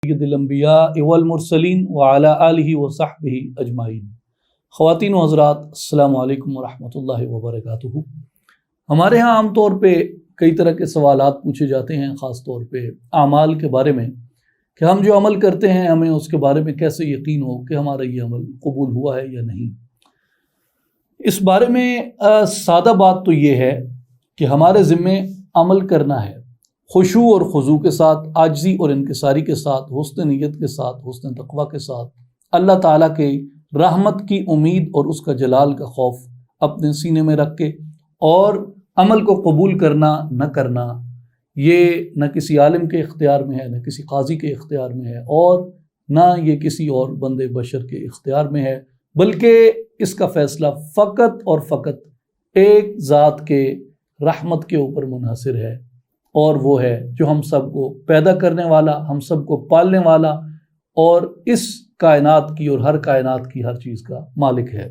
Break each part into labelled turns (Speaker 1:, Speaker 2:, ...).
Speaker 1: سید الانبیاء والمرسلین وعلی آلہ وصحبہ اجمعین۔ خواتین و حضرات، السلام علیکم ورحمۃ اللہ وبرکاتہ۔ ہمارے ہاں عام طور پہ کئی طرح کے سوالات پوچھے جاتے ہیں، خاص طور پہ اعمال کے بارے میں، کہ ہم جو عمل کرتے ہیں ہمیں اس کے بارے میں کیسے یقین ہو کہ ہمارا یہ عمل قبول ہوا ہے یا نہیں۔ اس بارے میں سادہ بات تو یہ ہے کہ ہمارے ذمے عمل کرنا ہے، خشوع اور خضوع کے ساتھ، عاجزی اور انکساری کے ساتھ، حسن نیت کے ساتھ، حسن تقوی کے ساتھ، اللہ تعالیٰ کے رحمت کی امید اور اس کا جلال کا خوف اپنے سینے میں رکھ کے، اور عمل کو قبول کرنا نہ کرنا یہ نہ کسی عالم کے اختیار میں ہے، نہ کسی قاضی کے اختیار میں ہے، اور نہ یہ کسی اور بندے بشر کے اختیار میں ہے، بلکہ اس کا فیصلہ فقط اور فقط ایک ذات کے رحمت کے اوپر منحصر ہے، اور وہ ہے جو ہم سب کو پیدا کرنے والا، ہم سب کو پالنے والا، اور اس کائنات کی اور ہر کائنات کی ہر چیز کا مالک ہے۔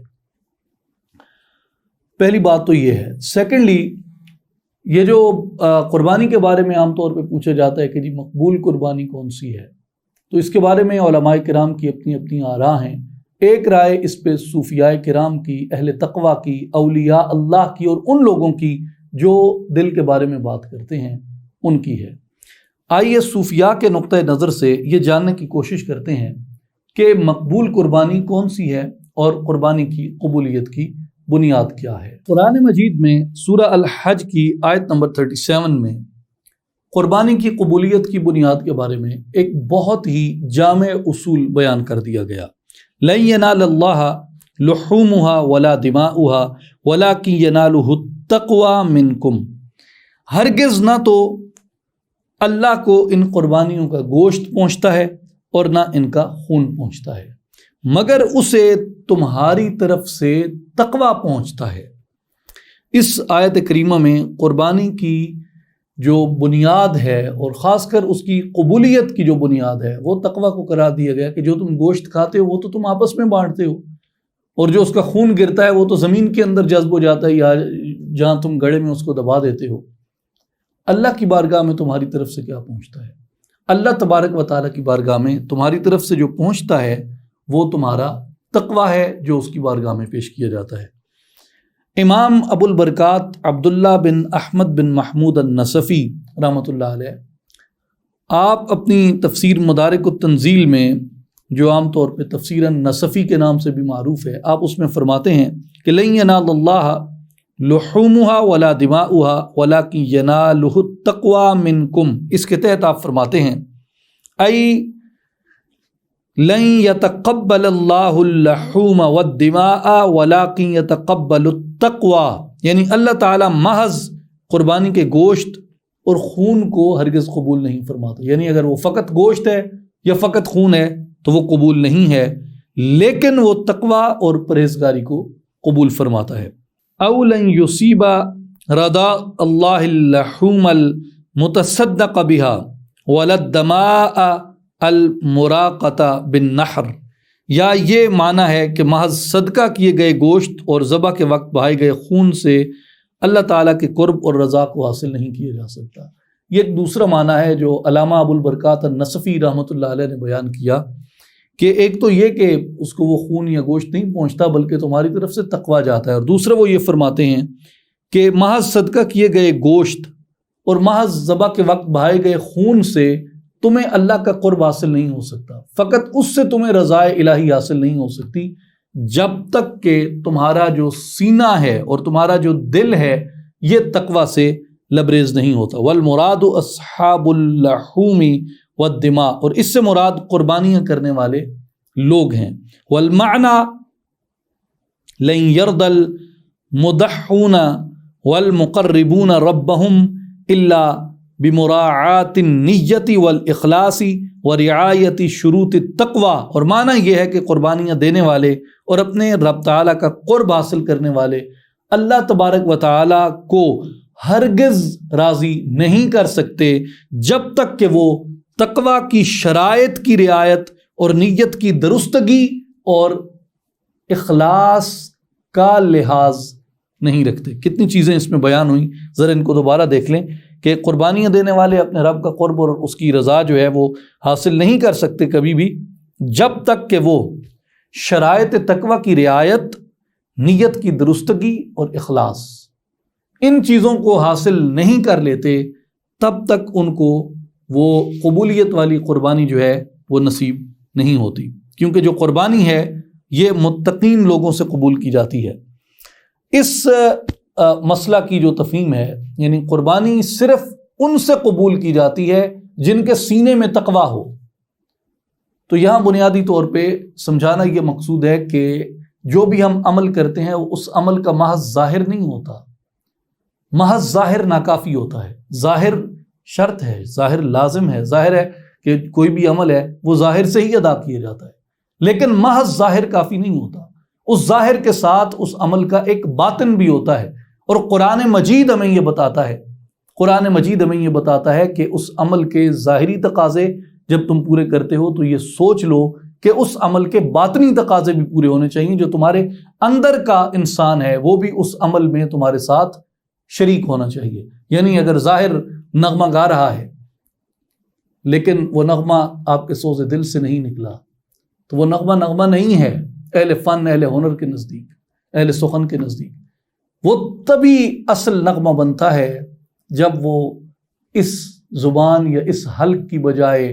Speaker 1: پہلی بات تو یہ ہے۔ سیکنڈلی، یہ جو قربانی کے بارے میں عام طور پہ پوچھا جاتا ہے کہ جی مقبول قربانی کون سی ہے، تو اس کے بارے میں علماء کرام کی اپنی اپنی آراء ہیں۔ ایک رائے اس پہ صوفیاء کرام کی، اہل تقویٰ کی، اولیاء اللہ کی، اور ان لوگوں کی جو دل کے بارے میں بات کرتے ہیں ان کی ہے۔ آئیے صوفیاء کے نقطہ نظر سے یہ جاننے کی کوشش کرتے ہیں کہ مقبول قربانی کون سی ہے اور قربانی کی قبولیت کی بنیاد کیا ہے۔ قرآن مجید میں سورہ الحج کی آیت نمبر 37 میں قربانی کی قبولیت کی بنیاد کے بارے میں ایک بہت ہی جامع اصول بیان کر دیا گیا۔ لَن يَنَالَ اللَّهَ لُحُومُهَا وَلَا دِمَاؤُهَا وَلَكِن يَنَالُهُ التَّقْوَى مِنكُمْ۔ ہرگز نہ تو اللہ کو ان قربانیوں کا گوشت پہنچتا ہے اور نہ ان کا خون پہنچتا ہے، مگر اسے تمہاری طرف سے تقویٰ پہنچتا ہے۔ اس آیت کریمہ میں قربانی کی جو بنیاد ہے، اور خاص کر اس کی قبولیت کی جو بنیاد ہے، وہ تقویٰ کو قرار دیا گیا کہ جو تم گوشت کھاتے ہو وہ تو تم آپس میں بانٹتے ہو، اور جو اس کا خون گرتا ہے وہ تو زمین کے اندر جذب ہو جاتا ہے، یا جہاں تم گڑھے میں اس کو دبا دیتے ہو۔ اللہ کی بارگاہ میں تمہاری طرف سے کیا پہنچتا ہے؟ اللہ تبارک و تعالیٰ کی بارگاہ میں تمہاری طرف سے جو پہنچتا ہے وہ تمہارا تقویٰ ہے، جو اس کی بارگاہ میں پیش کیا جاتا ہے۔ امام ابو البرکات عبداللہ بن احمد بن محمود النصفی رحمۃ اللہ علیہ، آپ اپنی تفسیر مدارک التنزیل میں، جو عام طور پہ تفسیر النصفی کے نام سے بھی معروف ہے، آپ اس میں فرماتے ہیں کہ لَن يَنَالَ اللَّهَ لُحُومُهَا وَلَا دِمَاؤُهَا وَلَكِن يَنَالُهُ التَّقْوَى مِنكُمْ۔ اس کے تحت آپ فرماتے ہیں ای لن يتقبل اللہ اللحوم والدماء ولكن يتقبل التقوى، یعنی اللہ تعالیٰ محض قربانی کے گوشت اور خون کو ہرگز قبول نہیں فرماتا، یعنی اگر وہ فقط گوشت ہے یا فقط خون ہے تو وہ قبول نہیں ہے، لیکن وہ تقویٰ اور پرہیزگاری کو قبول فرماتا ہے۔ او لن یصیب رضا اللہ اللحوم المتصدق بها ولا الدماء المراقۃ بالنحر، یا یہ معنی ہے کہ محض صدقہ کیے گئے گوشت اور ذبح کے وقت بہائے گئے خون سے اللہ تعالیٰ کے قرب اور رضا کو حاصل نہیں کیا جا سکتا۔ یہ ایک دوسرا معنی ہے جو علامہ ابو البرکات النصفی رحمۃ اللہ علیہ نے بیان کیا، کہ ایک تو یہ کہ اس کو وہ خون یا گوشت نہیں پہنچتا بلکہ تمہاری طرف سے تقویٰ جاتا ہے، اور دوسرا وہ یہ فرماتے ہیں کہ محض صدقہ کیے گئے گوشت اور محض ذبح کے وقت بہائے گئے خون سے تمہیں اللہ کا قرب حاصل نہیں ہو سکتا، فقط اس سے تمہیں رضا الہی حاصل نہیں ہو سکتی جب تک کہ تمہارا جو سینہ ہے اور تمہارا جو دل ہے یہ تقویٰ سے لبریز نہیں ہوتا۔ والمراد اصحاب اللحوم والدماء، اور اس سے مراد قربانیاں کرنے والے لوگ ہیں۔ والمعنی لن يرضى المضحون والمقربون ربهم الا بمراعاة النیت والاخلاص ورعایت شروط التقوی، اور معنی یہ ہے کہ قربانیاں دینے والے اور اپنے رب تعالیٰ کا قرب حاصل کرنے والے اللہ تبارک و تعالیٰ کو ہرگز راضی نہیں کر سکتے جب تک کہ وہ تقوی کی شرائط کی رعایت اور نیت کی درستگی اور اخلاص کا لحاظ نہیں رکھتے۔ کتنی چیزیں اس میں بیان ہوئیں، ذرا ان کو دوبارہ دیکھ لیں کہ قربانیاں دینے والے اپنے رب کا قرب اور اس کی رضا جو ہے وہ حاصل نہیں کر سکتے کبھی بھی جب تک کہ وہ شرائط تقوی کی رعایت، نیت کی درستگی اور اخلاص ان چیزوں کو حاصل نہیں کر لیتے، تب تک ان کو وہ قبولیت والی قربانی جو ہے وہ نصیب نہیں ہوتی، کیونکہ جو قربانی ہے یہ متقین لوگوں سے قبول کی جاتی ہے۔ اس مسئلہ کی جو تفہیم ہے، یعنی قربانی صرف ان سے قبول کی جاتی ہے جن کے سینے میں تقویٰ ہو، تو یہاں بنیادی طور پہ سمجھانا یہ مقصود ہے کہ جو بھی ہم عمل کرتے ہیں اس عمل کا محض ظاہر نہیں ہوتا، محض ظاہر ناکافی ہوتا ہے، ظاہر شرط ہے، ظاہر لازم ہے، ظاہر ہے کہ کوئی بھی عمل ہے وہ ظاہر سے ہی ادا کیا جاتا ہے، لیکن محض ظاہر کافی نہیں ہوتا، اس ظاہر کے ساتھ اس عمل کا ایک باطن بھی ہوتا ہے، اور قرآن مجید ہمیں یہ بتاتا ہے، قرآن مجید ہمیں یہ بتاتا ہے کہ اس عمل کے ظاہری تقاضے جب تم پورے کرتے ہو تو یہ سوچ لو کہ اس عمل کے باطنی تقاضے بھی پورے ہونے چاہیے، جو تمہارے اندر کا انسان ہے وہ بھی اس عمل میں تمہارے ساتھ شریک ہونا چاہیے۔ یعنی اگر ظاہر نغمہ گا رہا ہے لیکن وہ نغمہ آپ کے سوز دل سے نہیں نکلا تو وہ نغمہ نہیں ہے اہل فن، اہل ہنر کے نزدیک، اہل سخن کے نزدیک۔ وہ تبھی اصل نغمہ بنتا ہے جب وہ اس زبان یا اس حلق کی بجائے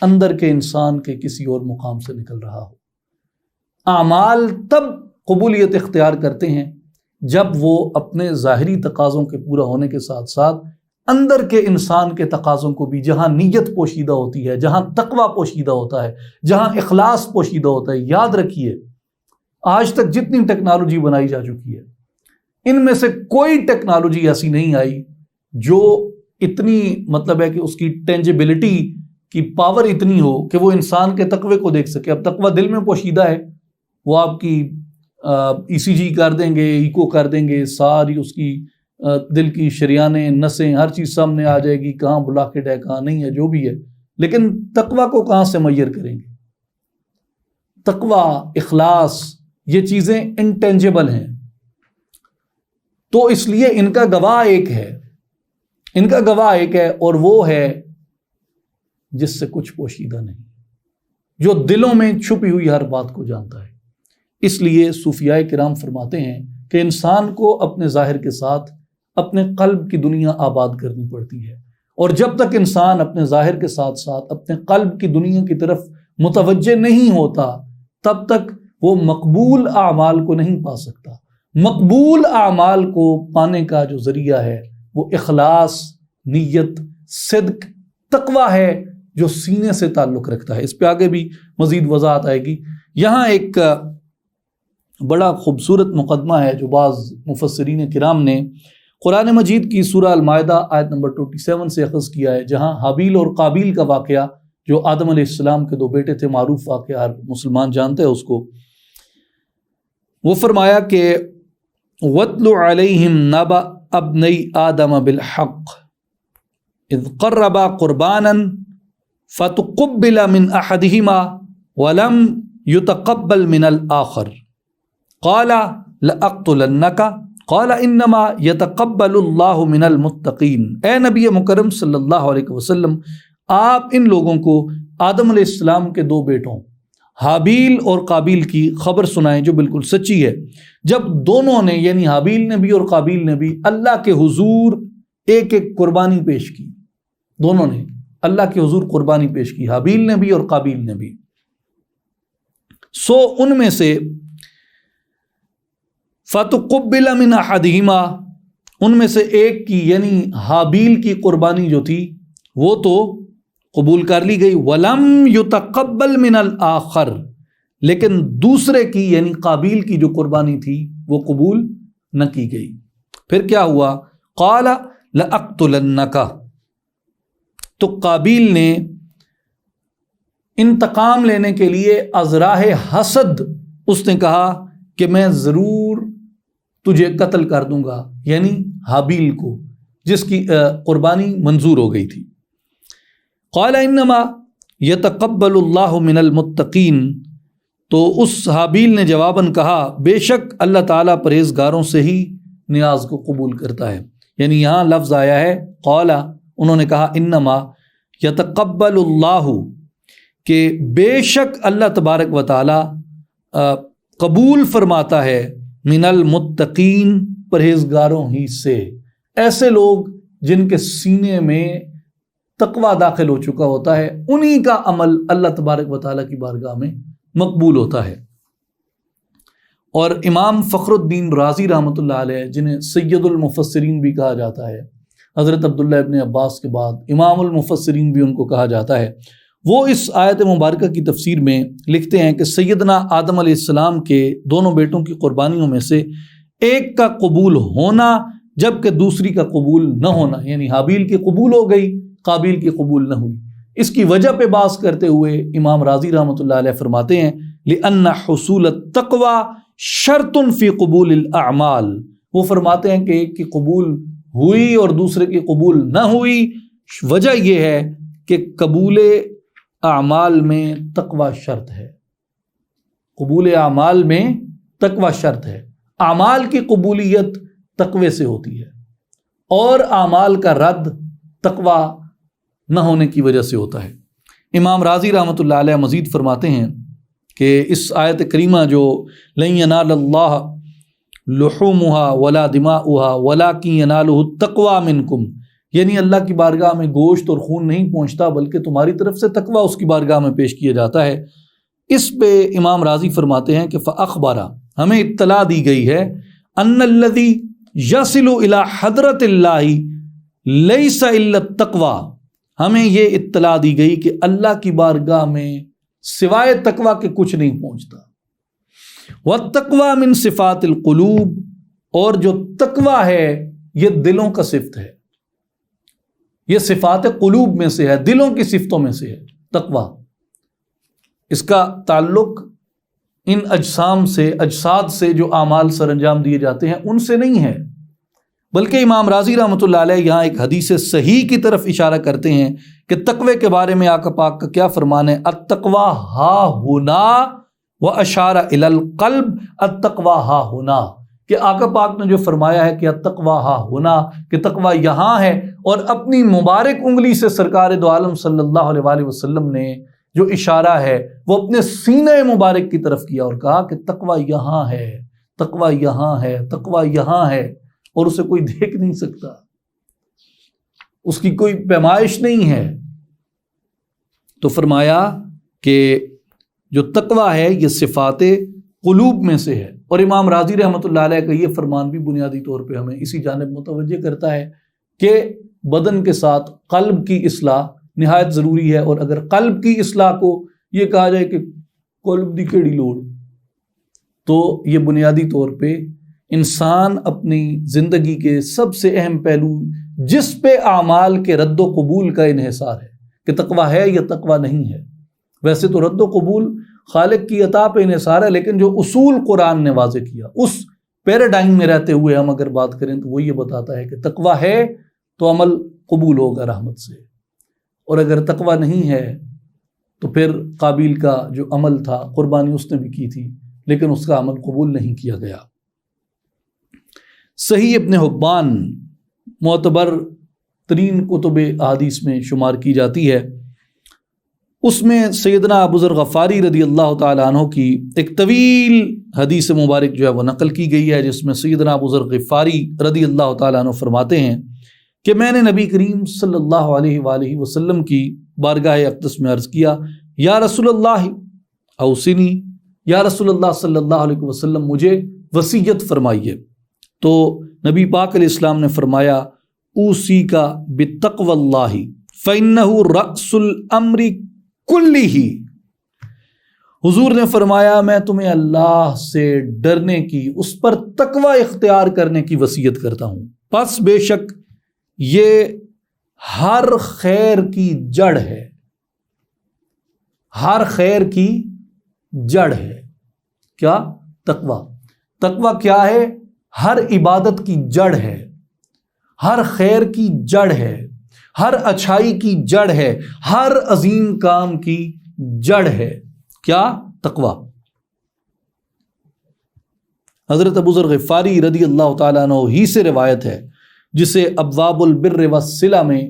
Speaker 1: اندر کے انسان کے کسی اور مقام سے نکل رہا ہو۔ اعمال تب قبولیت اختیار کرتے ہیں جب وہ اپنے ظاہری تقاضوں کے پورا ہونے کے ساتھ ساتھ اندر کے انسان کے تقاضوں کو بھی، جہاں نیت پوشیدہ ہوتی ہے، جہاں تقویٰ پوشیدہ ہوتا ہے، جہاں اخلاص پوشیدہ ہوتا ہے۔ یاد رکھیے آج تک جتنی ٹیکنالوجی بنائی جا چکی ہے ان میں سے کوئی ٹیکنالوجی ایسی نہیں آئی جو اتنی مطلب ہے کہ اس کی ٹینجبلٹی کی پاور اتنی ہو کہ وہ انسان کے تقوی کو دیکھ سکے۔ اب تقوی دل میں پوشیدہ ہے، وہ آپ کی ای سی جی کر دیں گے، ایکو کر دیں گے، ساری اس کی دل کی شریانیں، نسیں، ہر چیز سامنے آ جائے گی، کہاں بلاکٹ ہے کہاں نہیں ہے، جو بھی ہے، لیکن تقوی کو کہاں سے میسر کریں گے؟ تقوی، اخلاص، یہ چیزیں انٹینجبل ہیں، تو اس لیے ان کا گواہ ایک ہے، ان کا گواہ ایک ہے، اور وہ ہے جس سے کچھ پوشیدہ نہیں، جو دلوں میں چھپی ہوئی ہر بات کو جانتا ہے۔ اس لیے صوفیاء کرام فرماتے ہیں کہ انسان کو اپنے ظاہر کے ساتھ اپنے قلب کی دنیا آباد کرنی پڑتی ہے، اور جب تک انسان اپنے ظاہر کے ساتھ ساتھ اپنے قلب کی دنیا کی طرف متوجہ نہیں ہوتا تب تک وہ مقبول اعمال کو نہیں پا سکتا۔ مقبول اعمال کو پانے کا جو ذریعہ ہے وہ اخلاص، نیت، صدق، تقویٰ ہے جو سینے سے تعلق رکھتا ہے۔ اس پہ آگے بھی مزید وضاحت آئے گی۔ یہاں ایک بڑا خوبصورت مقدمہ ہے جو بعض مفسرین کرام نے قرآن مجید کی سورہ المائدہ آیت نمبر 27 سے اخذ کیا ہے، جہاں حابیل اور قابیل کا واقعہ، جو آدم علیہ السلام کے دو بیٹے تھے، معروف واقعہ، ہر مسلمان جانتے ہیں اس کو۔ وہ فرمایا کہ وَاتْلُ عَلَيْهِمْ نَبَأَ ابْنَيْ آدَمَ بِالْحَقِّ إِذْ قَرَّبَا قُرْبَانًا فَتُقُبِّلَ مِنْ أَحَدِهِمَا وَلَمْ يُتَقَبَّلْ مِنَ الْآخَرِ قَالَ لَأَقْتُلَنَّكَ قَالَ إِنَّمَا يَتَقَبَّلُ اللَّهُ مِنَ الْمُتَّقِينَ۔ اے نبی مکرم صلی اللہ علیہ وسلم، آپ ان لوگوں کو آدم علیہ السلام کے دو بیٹوں حابیل اور قابیل کی خبر سنائیں جو بالکل سچی ہے۔ جب دونوں نے، یعنی حابیل نے بھی اور قابیل نے بھی، اللہ کے حضور ایک ایک قربانی پیش کی، دونوں نے اللہ کے حضور قربانی پیش کی، حابیل نے بھی اور قابیل نے بھی، سو ان میں سے فَتُقُبِّلَ مِنْ أَحَدِهِمَا، ان میں سے ایک کی یعنی حابیل کی قربانی جو تھی وہ تو قبول کر لی گئی، وَلَمْ يُتَقَبَّلْ مِنَ الْآخَرِ، لیکن دوسرے کی یعنی قابیل کی جو قربانی تھی وہ قبول نہ کی گئی۔ پھر کیا ہوا؟ قَالَ لَأَقْتُلَنَّكَ، تو قابیل نے انتقام لینے کے لیے از راہ حسد اس نے کہا کہ میں ضرور تجھے قتل کر دوں گا، یعنی حابیل کو جس کی قربانی منظور ہو گئی تھی۔ قال انما یتقبل اللہ من المتقین، تو اس حابیل نے جواباً کہا بے شک اللہ تعالیٰ پرہیزگاروں سے ہی نیاز کو قبول کرتا ہے. یعنی یہاں لفظ آیا ہے قولا، انہوں نے کہا انما یتقبل اللہ، کہ بے شک اللہ تبارک و تعالی قبول فرماتا ہے من المتقین، پرہیزگاروں ہی سے، ایسے لوگ جن کے سینے میں تقوی داخل ہو چکا ہوتا ہے، انہی کا عمل اللہ تبارک و تعالیٰ کی بارگاہ میں مقبول ہوتا ہے. اور امام فخر الدین رازی رحمۃ اللہ علیہ، جنہیں سید المفسرین بھی کہا جاتا ہے، حضرت عبداللہ ابن عباس کے بعد امام المفسرین بھی ان کو کہا جاتا ہے، وہ اس آیت مبارکہ کی تفسیر میں لکھتے ہیں کہ سیدنا آدم علیہ السلام کے دونوں بیٹوں کی قربانیوں میں سے ایک کا قبول ہونا جبکہ دوسری کا قبول نہ ہونا، یعنی حابیل کی قبول ہو گئی، قابیل کی قبول نہ ہوئی. اس کی وجہ پہ بحث کرتے ہوئے امام رازی رحمۃ اللہ علیہ فرماتے ہیں لِأَنَّ حُصُولَ التَّقْوَى شرط فی قبول الاعمال، وہ فرماتے ہیں کہ ایک کی قبول ہوئی اور دوسرے کی قبول نہ ہوئی، وجہ یہ ہے کہ قبول اعمال میں تقوی شرط ہے. قبول اعمال میں تقوی شرط ہے. اعمال کی قبولیت تقوی سے ہوتی ہے اور اعمال کا رد تقوی نہ ہونے کی وجہ سے ہوتا ہے. امام رازی رحمۃ اللہ علیہ مزید فرماتے ہیں کہ اس آیت کریمہ جو لن ینال اللہ لحومها ولا دماؤها ولکن ینالہ التقوی منکم، یعنی اللہ کی بارگاہ میں گوشت اور خون نہیں پہنچتا بلکہ تمہاری طرف سے تقوی اس کی بارگاہ میں پیش کیا جاتا ہے. اس پہ امام رازی فرماتے ہیں کہ فاخبر، ہمیں اطلاع دی گئی ہے ان الذی یصل الی حضرت اللہ لیس الا التقوی، ہمیں یہ اطلاع دی گئی کہ اللہ کی بارگاہ میں سوائے تقوی کے کچھ نہیں پہنچتا. والتقوی من صفات القلوب، اور جو تقوی ہے یہ دلوں کا صفت ہے، یہ صفات قلوب میں سے ہے، دلوں کی صفتوں میں سے ہے تقوی. اس کا تعلق ان اجسام سے، اجساد سے جو اعمال سر انجام دیے جاتے ہیں ان سے نہیں ہے، بلکہ امام رازی رحمۃ اللہ علیہ یہاں ایک حدیث صحیح کی طرف اشارہ کرتے ہیں کہ تقوی کے بارے میں آقا پاک کا کیا فرمان ہے، التقوی ہا ہونا و اشار الی القلب، التقوی ہا ہونا، کہ آقا پاک نے جو فرمایا ہے کہ التقوی ہا ہونا، کہ تقوی یہاں ہے، اور اپنی مبارک انگلی سے سرکار دو عالم صلی اللہ علیہ وآلہ وسلم نے جو اشارہ ہے وہ اپنے سینہ مبارک کی طرف کیا اور کہا کہ تقوی یہاں ہے، تقوی یہاں ہے، تقوی یہاں ہے، اور اسے کوئی دیکھ نہیں سکتا، اس کی کوئی پیمائش نہیں ہے. تو فرمایا کہ جو تقوی ہے یہ صفات قلوب میں سے ہے. اور امام رازی رحمۃ اللہ علیہ کا یہ فرمان بھی بنیادی طور پہ ہمیں اسی جانب متوجہ کرتا ہے کہ بدن کے ساتھ قلب کی اصلاح نہایت ضروری ہے، اور اگر قلب کی اصلاح کو یہ کہا جائے کہ قلب دی کیڑی لوڑ، تو یہ بنیادی طور پہ انسان اپنی زندگی کے سب سے اہم پہلو جس پہ اعمال کے رد و قبول کا انحصار ہے کہ تقوی ہے یا تقوی نہیں ہے. ویسے تو رد و قبول خالق کی عطا پہ انحصار ہے، لیکن جو اصول قرآن نے واضح کیا اس پیراڈائم میں رہتے ہوئے ہم اگر بات کریں تو وہ یہ بتاتا ہے کہ تقوی ہے تو عمل قبول ہوگا رحمت سے، اور اگر تقوی نہیں ہے تو پھر قابیل کا جو عمل تھا، قربانی اس نے بھی کی تھی لیکن اس کا عمل قبول نہیں کیا گیا. صحیح ابن حبان معتبر ترین کتب احادیث میں شمار کی جاتی ہے، اس میں سیدنا ابو ذر غفاری رضی اللہ تعالیٰ عنہ کی ایک طویل حدیث مبارک جو ہے وہ نقل کی گئی ہے، جس میں سیدنا ابو ذر غفاری رضی اللہ تعالیٰ عنہ فرماتے ہیں کہ میں نے نبی کریم صلی اللہ علیہ وآلہ وسلم کی بارگاہ اقدس میں عرض کیا، یا رسول اللہ اوصنی، یا رسول اللہ صلی اللہ علیہ وسلم مجھے وصیت فرمائیے. تو نبی پاک علیہ السلام نے فرمایا اوصی کا بتقوی اللہ فإنہ رأس الامر کلہ، حضور نے فرمایا میں تمہیں اللہ سے ڈرنے کی، اس پر تقوی اختیار کرنے کی وصیت کرتا ہوں، پس بے شک یہ ہر خیر کی جڑ ہے، ہر خیر کی جڑ ہے. کیا؟ تقوی. تقوی کیا ہے؟ ہر عبادت کی جڑ ہے، ہر خیر کی جڑ ہے، ہر اچھائی کی جڑ ہے، ہر عظیم کام کی جڑ ہے. کیا؟ تقوی. حضرت ابو ذر غفاری رضی اللہ تعالیٰ عنہ ہی سے روایت ہے، جسے ابواب البر والصلہ میں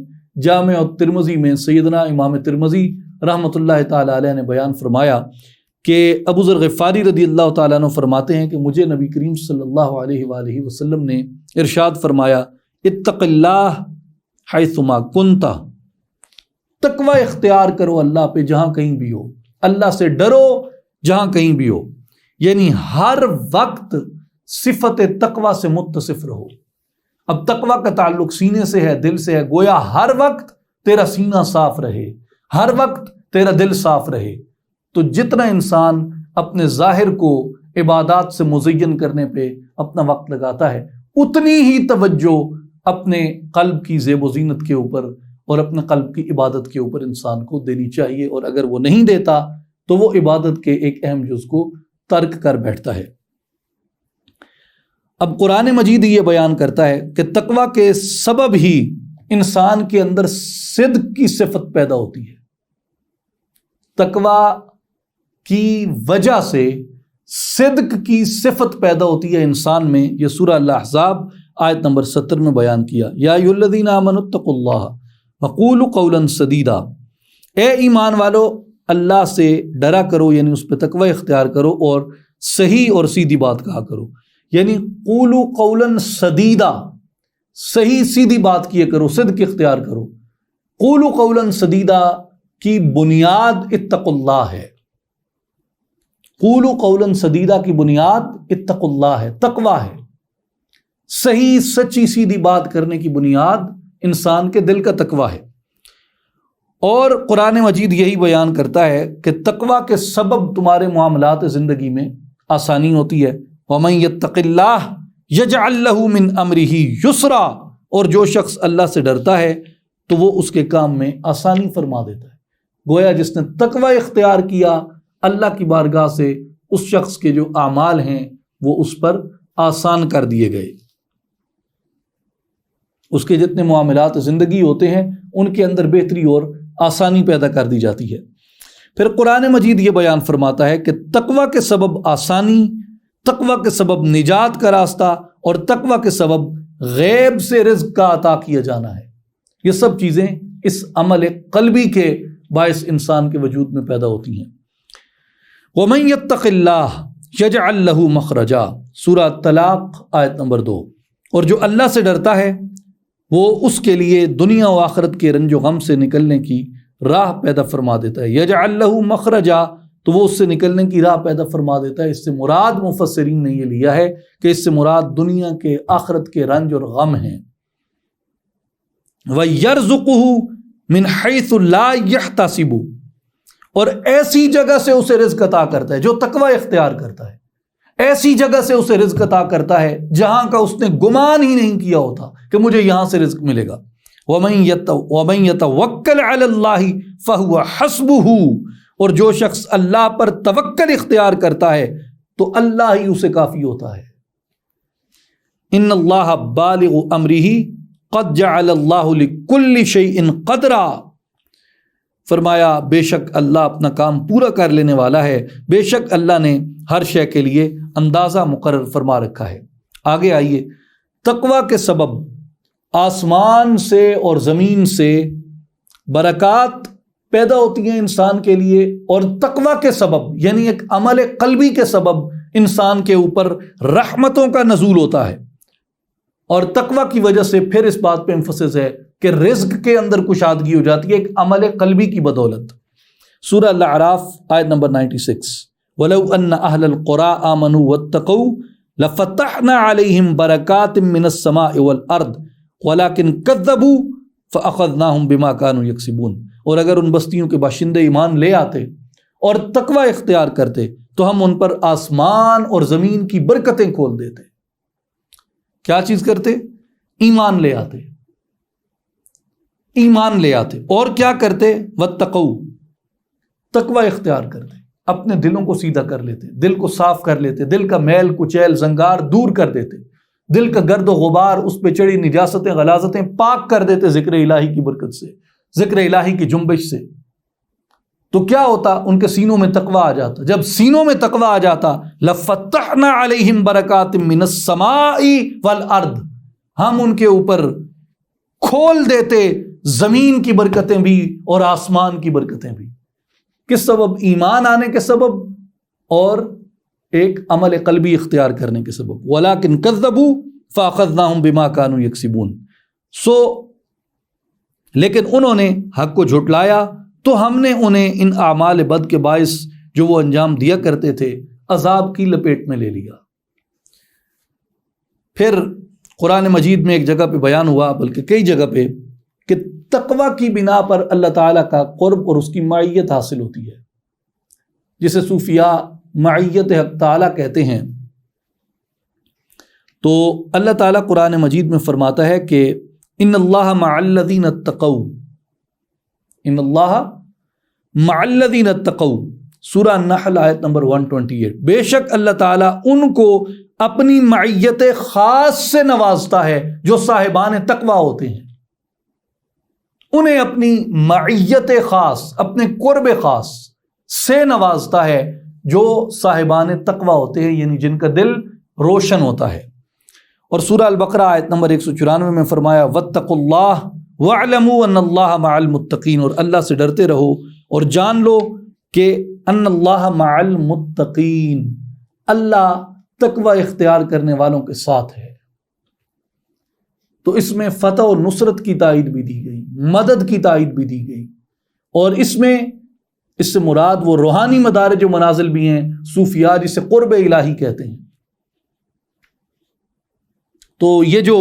Speaker 1: جامع الترمذی میں سیدنا امام ترمذی رحمۃ اللہ تعالیٰ علیہ نے بیان فرمایا کہ ابو ذر غفاری رضی اللہ تعالیٰ عنہ فرماتے ہیں کہ مجھے نبی کریم صلی اللہ علیہ وآلہ وسلم نے ارشاد فرمایا، اتق اللہ حیثما کنت، تقوی اختیار کرو اللہ پہ جہاں کہیں بھی ہو، اللہ سے ڈرو جہاں کہیں بھی ہو، یعنی ہر وقت صفت تقوی سے متصف رہو۔ اب تقوی کا تعلق سینے سے ہے، دل سے ہے، گویا ہر وقت تیرا سینہ صاف رہے، ہر وقت تیرا دل صاف رہے۔ تو جتنا انسان اپنے ظاہر کو عبادات سے مزین کرنے پہ اپنا وقت لگاتا ہے، اتنی ہی توجہ اپنے قلب کی زیب و زینت کے اوپر اور اپنے قلب کی عبادت کے اوپر انسان کو دینی چاہیے، اور اگر وہ نہیں دیتا تو وہ عبادت کے ایک اہم جز کو ترک کر بیٹھتا ہے۔ اب قرآن مجید یہ بیان کرتا ہے کہ تقوی کے سبب ہی انسان کے اندر صدق کی صفت پیدا ہوتی ہے، تقوی کی وجہ سے صدق کی صفت پیدا ہوتی ہے انسان میں۔ یہ سورہ الاحزاب آیت نمبر 70 میں بیان کیا، یا ایھا الذین آمنوا اتقوا اللہ وقولوا قولا سدیدا، اے ایمان والو اللہ سے ڈرا کرو، یعنی اس پہ تقوی اختیار کرو اور صحیح اور سیدھی بات کہا کرو، یعنی قولوا قولا سدیدا، صحیح سیدھی بات کیے کرو، صدق اختیار کرو۔ قولوا قولا سدیدا کی بنیاد اتقوا اللہ ہے، قولوا قولا سدیدا کی بنیاد اتقوا اللہ ہے، تقوی ہے۔ صحیح سچی سیدھی بات کرنے کی بنیاد انسان کے دل کا تقوی ہے، اور قرآن مجید یہی بیان کرتا ہے کہ تقوی کے سبب تمہارے معاملات زندگی میں آسانی ہوتی ہے۔ وَمَن يَتَّقِ اللَّهَ يَجْعَل لَّهُ مِنْ أَمْرِهِ يُسْرًا، اور جو شخص اللہ سے ڈرتا ہے تو وہ اس کے کام میں آسانی فرما دیتا ہے۔ گویا جس نے تقوی اختیار کیا، اللہ کی بارگاہ سے اس شخص کے جو اعمال ہیں وہ اس پر آسان کر دیے گئے، اس کے جتنے معاملات زندگی ہوتے ہیں ان کے اندر بہتری اور آسانی پیدا کر دی جاتی ہے۔ پھر قرآن مجید یہ بیان فرماتا ہے کہ تقوی کے سبب آسانی، تقوی کے سبب نجات کا راستہ، اور تقوی کے سبب غیب سے رزق کا عطا کیا جانا ہے۔ یہ سب چیزیں اس عمل قلبی کے باعث انسان کے وجود میں پیدا ہوتی ہیں۔ وَمَن يَتَّقِ اللَّهَ يَجْعَل لَّهُ مَخْرَجًا، سورہ طلاق آیت نمبر 2۔ اور جو اللہ سے ڈرتا ہے وہ اس کے لیے دنیا و آخرت کے رنج و غم سے نکلنے کی راہ پیدا فرما دیتا ہے۔ یجعل لہ مخرجا، تو وہ اس سے نکلنے کی راہ پیدا فرما دیتا ہے۔ اس سے مراد مفسرین نے یہ لیا ہے کہ اس سے مراد دنیا کے آخرت کے رنج اور غم ہیں۔ وَيَرْزُقُهُ مِنْ حَيْثُ لَا يَحْتَسِبُ، اور ایسی جگہ سے اسے رزق عطا کرتا ہے، جو تقوی اختیار کرتا ہے ایسی جگہ سے اسے رزق عطا کرتا ہے جہاں کا اس نے گمان ہی نہیں کیا ہوتا کہ مجھے یہاں سے رزق ملے گا۔ وَمَن يَتَوَكَّلْ عَلَى اللَّهِ فَهُوَ حَسْبُهُ، اور جو شخص اللہ پر توکل اختیار کرتا ہے تو اللہ ہی اسے کافی ہوتا ہے۔ ان اللہ بالغ امرہ قد جعل اللہ لکل شیء قدرا، فرمایا بے شک اللہ اپنا کام پورا کر لینے والا ہے، بے شک اللہ نے ہر شے کے لیے اندازہ مقرر فرما رکھا ہے۔ آگے آئیے، تقوی کے سبب آسمان سے اور زمین سے برکات پیدا ہوتی ہیں انسان کے لیے، اور تقوی کے سبب یعنی ایک عمل قلبی کے سبب انسان کے اوپر رحمتوں کا نزول ہوتا ہے، اور تقوی کی وجہ سے پھر اس بات پہ امفسس ہے کہ رزق کے اندر کشادگی ہو جاتی ہے ایک عمل قلبی کی بدولت۔ سورہ الاعراف آیت نمبر 96، وَلَوْ أَنَّ أَهْلَ الْقُرَىٰ آمَنُوا وَاتَّقَوْا لَفَتَحْنَا عَلَيْهِمْ بَرَكَاتٍ مِّنَ السَّمَاءِ وَالْأَرْضِ وَلَكِنْ كَذَّبُوا فَأَخَذْنَاهُمْ بِمَا كَانُوا يَكْسِبُونَ، اور اگر ان بستیوں کے باشندے ایمان لے آتے اور تقوی اختیار کرتے تو ہم ان پر آسمان اور زمین کی برکتیں کھول دیتے۔ کیا چیز کرتے؟ ایمان لے آتے، ایمان لے آتے، اور کیا کرتے؟ واتقوا، تقوی اختیار کرتے، اپنے دلوں کو سیدھا کر لیتے، دل کو صاف کر لیتے، دل کا میل کچیل زنگار دور کر دیتے، دل کا گرد و غبار، اس پہ چڑھی نجاستیں غلاظتیں پاک کر دیتے ذکر الہی کی برکت سے، ذکر الہی کی جنبش سے۔ تو کیا ہوتا؟ ان کے سینوں میں تقوی آ جاتا. جب سینوں میں تقوی آ جاتا لفتحنا علیہم برکات من السماء والارض، ہم ان کے اوپر کھول دیتے زمین کی برکتیں بھی اور آسمان کی برکتیں بھی. کس سبب؟ ایمان آنے کے سبب اور ایک عمل قلبی اختیار کرنے کے سبب. وَلَكِنْ كَذَّبُوا فَأَخَذْنَاهُمْ بِمَا كَانُوا يَكْسِبُونَ. لیکن انہوں نے حق کو جھٹلایا تو ہم نے انہیں ان اعمال بد کے باعث جو وہ انجام دیا کرتے تھے عذاب کی لپیٹ میں لے لیا. پھر قرآن مجید میں ایک جگہ پہ بیان ہوا، بلکہ کئی جگہ پہ، کہ تقوی کی بنا پر اللہ تعالیٰ کا قرب اور اس کی معیت حاصل ہوتی ہے، جسے صوفیاء معیت حق تعالیٰ کہتے ہیں. تو اللہ تعالیٰ قرآن مجید میں فرماتا ہے کہ ان اللہ مع الذین اتقوا، ان اللہ مع الذین اتقوا، سورہ النحل آیت نمبر 128. بے شک اللہ تعالیٰ ان کو اپنی معیت خاص سے نوازتا ہے جو صاحبان تقوی ہوتے ہیں. انہیں اپنی معیت خاص، اپنے قرب خاص سے نوازتا ہے جو صاحبان تقوی ہوتے ہیں، یعنی جن کا دل روشن ہوتا ہے. اور سورہ البقرہ آیت نمبر 194 میں فرمایا واتقوا اللہ واعلموا ان اللہ مع المتقین، اور اللہ سے ڈرتے رہو اور جان لو کہ ان اللہ مع المتقین، اللہ تقوی اختیار کرنے والوں کے ساتھ ہے. تو اس میں فتح و نصرت کی تائید بھی دی گئی، مدد کی تائید بھی دی گئی، اور اس میں اس سے مراد وہ روحانی مدارج و منازل بھی ہیں، صوفیاء جسے قرب الہی کہتے ہیں. تو یہ جو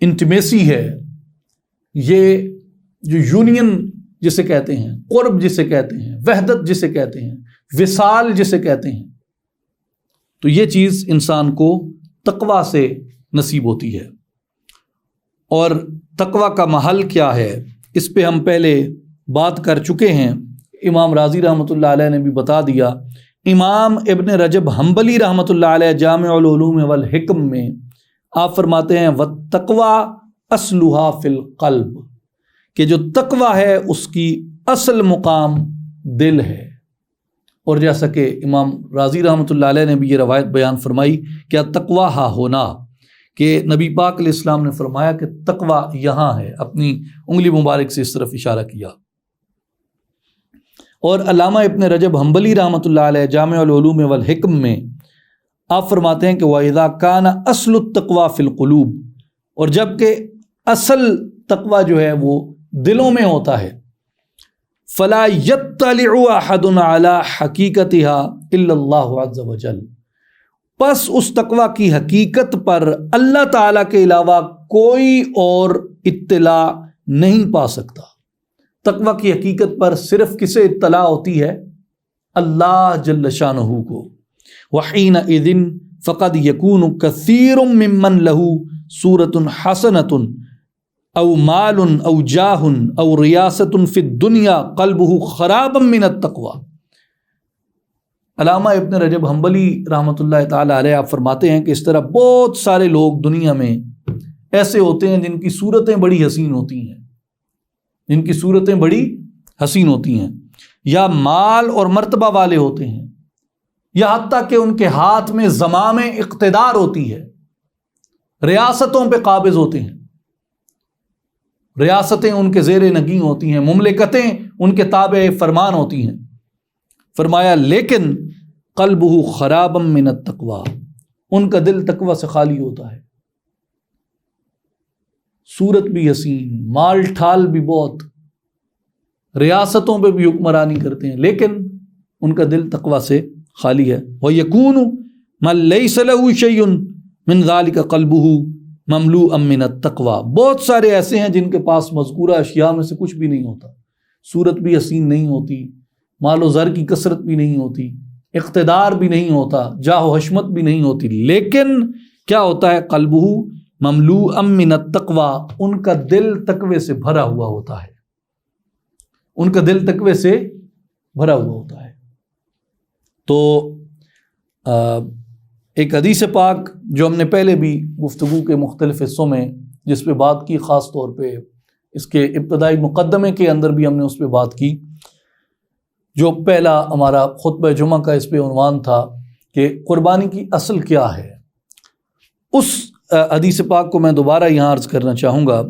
Speaker 1: انٹیمیسی ہے، یہ جو یونین جسے کہتے ہیں، قرب جسے کہتے ہیں، وحدت جسے کہتے ہیں، وصال جسے کہتے ہیں، تو یہ چیز انسان کو تقوی سے نصیب ہوتی ہے. اور تقوی کا محل کیا ہے اس پہ ہم پہلے بات کر چکے ہیں. امام رازی رحمۃ اللہ علیہ نے بھی بتا دیا. امام ابن رجب حنبلی رحمۃ اللہ علیہ جامع العلوم والحکم میں آپ فرماتے ہیں وَالتَّقْوَى أَصْلُهَا فِي الْقَلْبِ، کہ جو تقوی ہے اس کی اصل مقام دل ہے. اور جیسا کہ امام رازی رحمۃ اللہ علیہ نے بھی یہ روایت بیان فرمائی کہ التقویٰ ہا ہونا، کہ نبی پاک علیہ السلام نے فرمایا کہ تقویٰ یہاں ہے، اپنی انگلی مبارک سے اس طرف اشارہ کیا. اور علامہ ابن رجب حنبلی رحمۃ اللہ علیہ جامع العلوم والحکم میں آپ فرماتے ہیں کہ وَإِذَا كَانَ أَصْلُ التَّقْوَى فِي الْقُلُوبِ، اور جب کہ اصل تقویٰ جو ہے وہ دلوں میں ہوتا ہے، فَلَا يَطَّلِعُ أَحَدٌ عَلَى حَقِيقَتِهَا إِلَّا اللَّهُ عَزَّ وَجَلَّ، پس اس تقویٰ کی حقیقت پر اللہ تعالیٰ کے علاوہ کوئی اور اطلاع نہیں پا سکتا. تقویٰ کی حقیقت پر صرف کسے اطلاع ہوتی ہے؟ اللہ جل شانہ کو. وَحِينَئِذٍ فَقَدْ يَكُونُ كَثِيرٌ مِّمَّنْ لَهُ صُورَةٌ حَسَنَةٌ او مال او جاہ او ریاست فی الدنیا قلبہ خرابا من التقوی. علامہ ابن رجب حنبلی رحمۃ اللہ تعالی علیہ آپ فرماتے ہیں کہ اس طرح بہت سارے لوگ دنیا میں ایسے ہوتے ہیں جن کی صورتیں بڑی حسین ہوتی ہیں، جن کی صورتیں بڑی حسین ہوتی ہیں، یا مال اور مرتبہ والے ہوتے ہیں، یا حتیٰ کہ ان کے ہاتھ میں زمام اقتدار ہوتی ہے، ریاستوں پہ قابض ہوتے ہیں، ریاستیں ان کے زیر نگیں ہوتی ہیں، مملکتیں ان کے تابع فرمان ہوتی ہیں. فرمایا لیکن قلبہ خرابا من التقوی، ان کا دل تقوی سے خالی ہوتا ہے. صورت بھی حسین، مال ٹھال بھی بہت، ریاستوں پہ بھی حکمرانی کرتے ہیں، لیکن ان کا دل تقوی سے خالی ہے. وَيَكُونُ مَن لَيْسَ لَهُ شَيْءٌ مِّن ذَلِكَ قَلْبُهُ مملوء من التقوی. بہت سارے ایسے ہیں جن کے پاس مذکورہ اشیاء میں سے کچھ بھی نہیں ہوتا، صورت بھی حسین نہیں ہوتی، مال و زر کی کثرت بھی نہیں ہوتی، اقتدار بھی نہیں ہوتا، جاہ و حشمت بھی نہیں ہوتی، لیکن کیا ہوتا ہے؟ قلبہ مملوء من التقوی، ان کا دل تقوی سے بھرا ہوا ہوتا ہے، ان کا دل تقوی سے بھرا ہوا ہوتا ہے. تو ایک حدیث پاک جو ہم نے پہلے بھی گفتگو کے مختلف حصوں میں جس پہ بات کی، خاص طور پہ اس کے ابتدائی مقدمے کے اندر بھی ہم نے اس پہ بات کی، جو پہلا ہمارا خطبہ جمعہ کا اس پہ عنوان تھا کہ قربانی کی اصل کیا ہے، اس حدیث پاک کو میں دوبارہ یہاں عرض کرنا چاہوں گا۔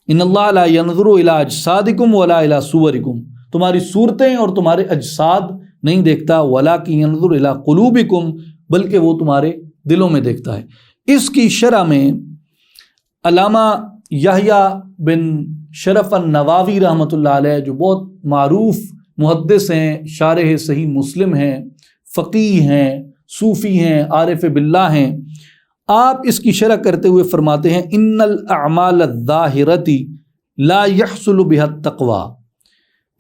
Speaker 1: ان اللہ لا ينظر الى اجسادکم ولا الى صورکم، تمہاری صورتیں اور تمہارے اجساد نہیں دیکھتا، ولکن ينظر الى قلوبکم، بلکہ وہ تمہارے دلوں میں دیکھتا ہے۔ اس کی شرح میں علامہ یحییٰ بن شرف النووی رحمۃ اللہ علیہ، جو بہت معروف محدث ہیں، شارح صحیح مسلم ہیں، فقیہ ہیں، صوفی ہیں، عارف باللہ ہیں، آپ اس کی شرح کرتے ہوئے فرماتے ہیں ان الاعمال الظاہرۃ لا يحصل بها التقوی۔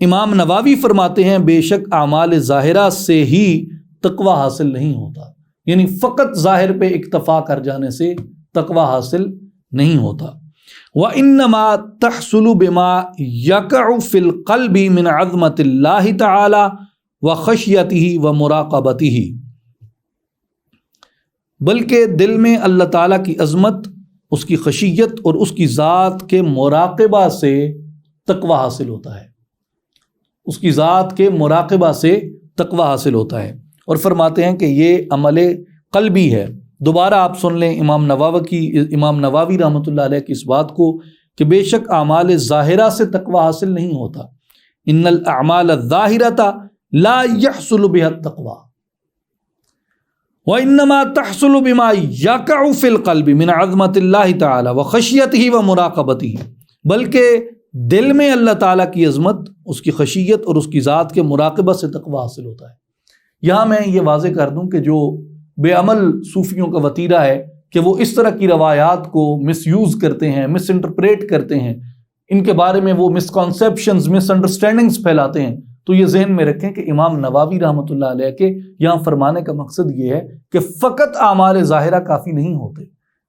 Speaker 1: امام نووی فرماتے ہیں بے شک اعمال ظاہرہ سے ہی تقوی حاصل نہیں ہوتا، یعنی فقط ظاہر پہ اکتفا کر جانے سے تقوی حاصل نہیں ہوتا۔ وَإِنَّمَا تَحْصُلُ بِمَا يَقَعُ فِي الْقَلْبِ مِنْ عَظْمَةِ اللَّهِ تَعَالَى وَخَشْيَتِهِ وَمُرَاقَبَتِهِ، بلکہ دل میں اللہ تعالیٰ کی عظمت، اس کی خشیت اور اس کی ذات کے مراقبہ سے تقوی حاصل ہوتا ہے، اس کی ذات کے مراقبہ سے تقوی حاصل ہوتا ہے۔ اور فرماتے ہیں کہ یہ عمل قلبی ہے۔ دوبارہ آپ سن لیں امام نووی رحمۃ اللہ علیہ کی اس بات کو کہ بے شک اعمال ظاہرہ سے تقوی حاصل نہیں ہوتا۔ ان الاعمال الظاہرۃ لا يحصل بها التقوی وانما تحصل بما يقع في القلب من عظمۃ اللہ تعالی وخشیتہ ومراقبتہ، بلکہ دل میں اللہ تعالیٰ کی عظمت، اس کی خشیت اور اس کی ذات کے مراقبہ سے تقوی حاصل ہوتا ہے۔ یہاں میں یہ واضح کر دوں کہ جو بے عمل صوفیوں کا وتیرہ ہے کہ وہ اس طرح کی روایات کو مس یوز کرتے ہیں، مس انٹرپریٹ کرتے ہیں، ان کے بارے میں وہ مسکنسیپشنز، مس انڈرسٹینڈنگز پھیلاتے ہیں، تو یہ ذہن میں رکھیں کہ امام نووی رحمۃ اللہ علیہ کے یہاں فرمانے کا مقصد یہ ہے کہ فقط اعمال ظاہرہ کافی نہیں ہوتے،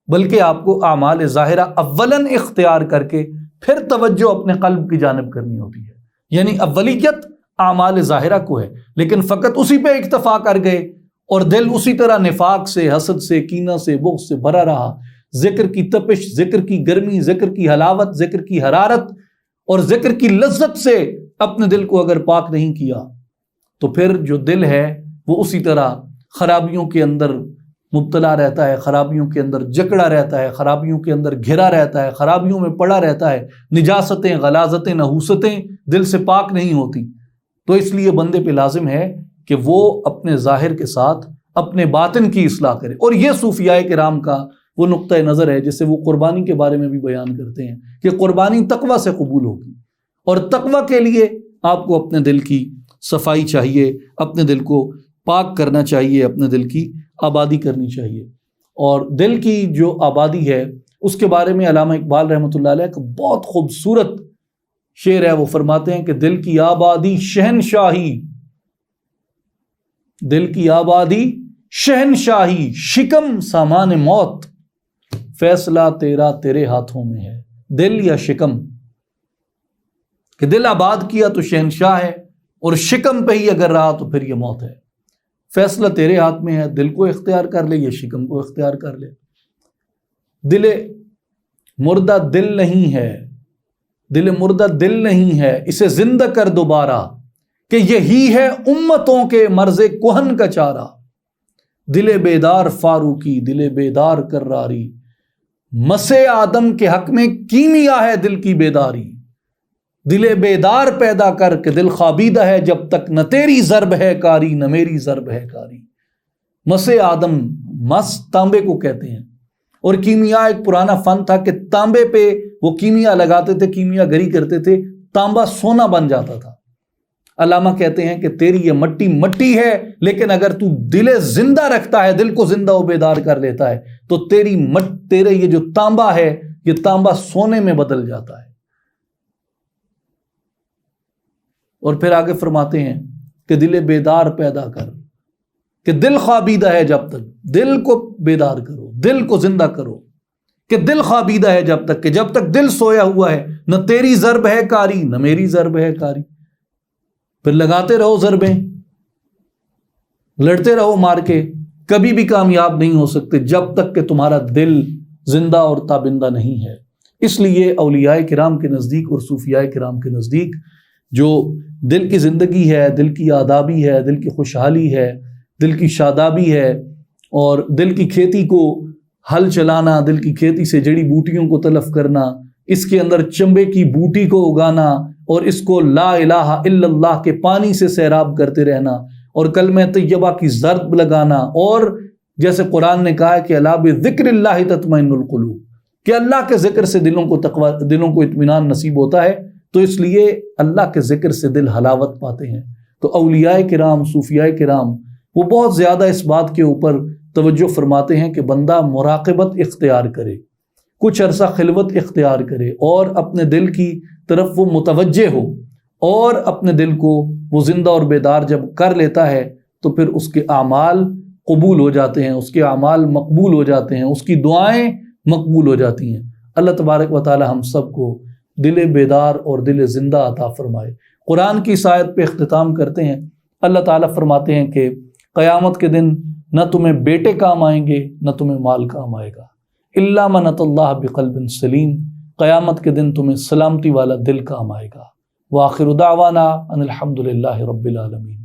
Speaker 1: بلکہ آپ کو اعمال ظاہرہ اولاً اختیار کر کے پھر توجہ اپنے قلب کی جانب کرنی ہوتی ہے، یعنی اولیت اعمال ظاہرہ کو ہے، لیکن فقط اسی پہ اکتفا کر گئے اور دل اسی طرح نفاق سے، حسد سے، کینہ سے، بغض سے بھرا رہا، ذکر کی تپش، ذکر کی گرمی، ذکر کی حلاوت، ذکر کی حرارت اور ذکر کی لذت سے اپنے دل کو اگر پاک نہیں کیا تو پھر جو دل ہے وہ اسی طرح خرابیوں کے اندر مبتلا رہتا ہے، خرابیوں کے اندر جکڑا رہتا ہے، خرابیوں کے اندر گھرا رہتا ہے، خرابیوں میں پڑا رہتا ہے، نجاستیں، غلاظتیں، نحوستیں دل سے پاک نہیں ہوتی۔ تو اس لیے بندے پہ لازم ہے کہ وہ اپنے ظاہر کے ساتھ اپنے باطن کی اصلاح کرے، اور یہ صوفیاء کرام کا وہ نقطہ نظر ہے جسے وہ قربانی کے بارے میں بھی بیان کرتے ہیں کہ قربانی تقوی سے قبول ہوگی، اور تقوی کے لیے آپ کو اپنے دل کی صفائی چاہیے، اپنے دل کو پاک کرنا چاہیے، اپنے دل کی آبادی کرنی چاہیے۔ اور دل کی جو آبادی ہے اس کے بارے میں علامہ اقبال رحمۃ اللہ علیہ کا بہت خوبصورت شعر ہے، وہ فرماتے ہیں کہ دل کی آبادی شہنشاہی، دل کی آبادی شہنشاہی، شکم سامان موت، فیصلہ تیرا تیرے ہاتھوں میں ہے۔ دل یا شکم، کہ دل آباد کیا تو شہنشاہ ہے، اور شکم پہ ہی اگر رہا تو پھر یہ موت ہے۔ فیصلہ تیرے ہاتھ میں ہے، دل کو اختیار کر لے یا شکم کو اختیار کر لے۔ دل مردہ دل نہیں ہے، دل مردہ دل نہیں ہے، اسے زندہ کر دوبارہ، کہ یہی ہے امتوں کے مرض کہن کا چارہ۔ دل بیدار فاروقی، دل بیدار کراری، مسے آدم کے حق میں کیمیا ہے دل کی بیداری۔ دل بیدار پیدا کر کے دل خوابیدہ ہے جب تک، نہ تیری ضرب ہے کاری نہ میری ضرب ہے کاری۔ مسے آدم، مس تانبے کو کہتے ہیں، اور کیمیا ایک پرانا فن تھا کہ تانبے پہ وہ کیمیا لگاتے تھے، کیمیا گری کرتے تھے، تانبا سونا بن جاتا تھا۔ علامہ کہتے ہیں کہ تیری یہ مٹی مٹی ہے، لیکن اگر تو دل زندہ رکھتا ہے، دل کو زندہ و بیدار کر لیتا ہے، تو تیرے یہ جو تانبا ہے، یہ تانبا سونے میں بدل جاتا ہے۔ اور پھر آگے فرماتے ہیں کہ دل بیدار پیدا کر، کہ دل خوابیدہ ہے جب تک، دل کو بیدار کرو، دل کو زندہ کرو، کہ دل خوابیدہ ہے جب تک دل سویا ہوا ہے، نہ تیری ضرب ہے کاری نہ میری ضرب ہے کاری۔ پھر لگاتے رہو ضربیں، لڑتے رہو مار کے، کبھی بھی کامیاب نہیں ہو سکتے جب تک کہ تمہارا دل زندہ اور تابندہ نہیں ہے۔ اس لیے اولیاء کرام کے نزدیک اور صوفیاء کرام کے نزدیک جو دل کی زندگی ہے، دل کی آدابی ہے، دل کی خوشحالی ہے، دل کی شادابی ہے، اور دل کی کھیتی کو ہل چلانا، دل کی کھیتی سے جڑی بوٹیوں کو تلف کرنا، اس کے اندر چمبے کی بوٹی کو اگانا اور اس کو لا الہ الا اللہ کے پانی سے سیراب کرتے رہنا اور کلمہ طیبہ کی ضرب لگانا، اور جیسے قرآن نے کہا ہے کہ الا بذکر اللہ تطمئن القلوب، کہ اللہ کے ذکر سے دلوں کو اطمینان نصیب ہوتا ہے، تو اس لیے اللہ کے ذکر سے دل حلاوت پاتے ہیں۔ تو اولیاء کرام، صوفیاء کرام، وہ بہت زیادہ اس بات کے اوپر توجہ فرماتے ہیں کہ بندہ مراقبت اختیار کرے، کچھ عرصہ خلوت اختیار کرے اور اپنے دل کی طرف وہ متوجہ ہو، اور اپنے دل کو وہ زندہ اور بیدار جب کر لیتا ہے تو پھر اس کے اعمال قبول ہو جاتے ہیں، اس کے اعمال مقبول ہو جاتے ہیں، اس کی دعائیں مقبول ہو جاتی ہیں۔ اللہ تبارک و تعالی ہم سب کو دل بیدار اور دل زندہ عطا فرمائے۔ قرآن کی اس آیت پہ اختتام کرتے ہیں۔ اللہ تعالیٰ فرماتے ہیں کہ قیامت کے دن نہ تمہیں بیٹے کام آئیں گے نہ تمہیں مال کام آئے گا، الا من اتی اللہ بقلب سلیم، قیامت کے دن تمہیں سلامتی والا دل کام آئے گا۔ وآخر دعوانا ان الحمد للہ رب العالمین۔